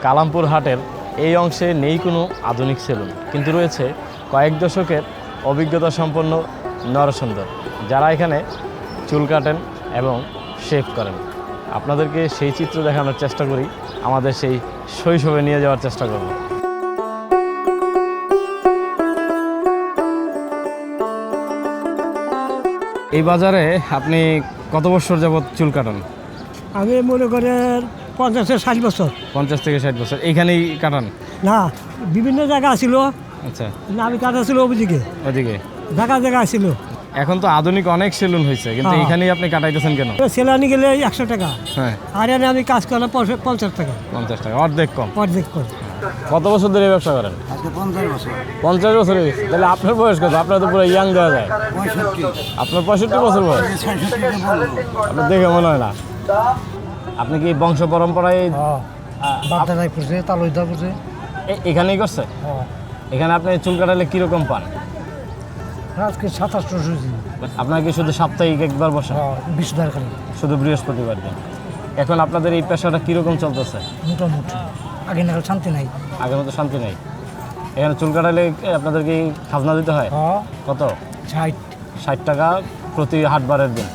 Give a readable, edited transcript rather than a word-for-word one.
কালামপুর হাটের এই অংশে নেই কোনো আধুনিক সেলুন, কিন্তু রয়েছে কয়েক দশকের অভিজ্ঞতা সম্পন্ন নরসুন্দর, যারা এখানে চুল কাটেন এবং শেভ করেন। আপনাদেরকে সেই চিত্র দেখানোর চেষ্টা করি, আমাদের সেই শৈশবে নিয়ে যাওয়ার চেষ্টা করব। এই বাজারে আপনি কত বছর যাবত চুল কাটান? আমি মনে করেন 50-60 বছর। 50 থেকে 60 বছর এইখানেই কাটান? না, বিভিন্ন জায়গা ছিল, আচ্ছা, আমি কাটা ছিল ওদিকে, ওদিকে জায়গা ছিল। এখন তো আধুনিক অনেক সেলুন হয়েছে, কিন্তু হ্যাঁ। এখানেই আপনি কাটাইতেছেন কেন? সেলানি গেলে 100 টাকা, হ্যাঁ, আর এনে আমি কাজ করলাম 50 টাকা, 50 টাকা, অর্ধেক কম। অর্ধেক করে। কত বছর ধরে এই ব্যবসা করেন? আজকে 50 বছর। 50 বছর হয়ে গেছে। তাহলে আপনার বয়স কত? আপনার তো পুরো ইয়াং দেওয়া যায়। 65। আপনার 65 বছর বয়স? আপনার দেখে মনে হয় না। আপনি কি বংশ পরম্পরায় বাপদাদাই করছে, তালুইদা করছে। এখানেই করছে? এখানে আপনি চুল কাটালে কিরকম পান? আজকে 27 দিন। আপনার কি শুধু সাপ্তাহিক একবার বসে? 20 টাকা শুধু বৃহস্পতিবার দিন? এখন আপনাদের এই পেশাটা কিরকম চলতেছে? মোটামুটি। আগে না শান্তি নাই। আগের মতো শান্তি নেই। এখানে চুল কাটালে আপনাদের কি খাজনা দিতে হয়? কত? 60। 60 টাকা প্রতি হাটবারের দিন।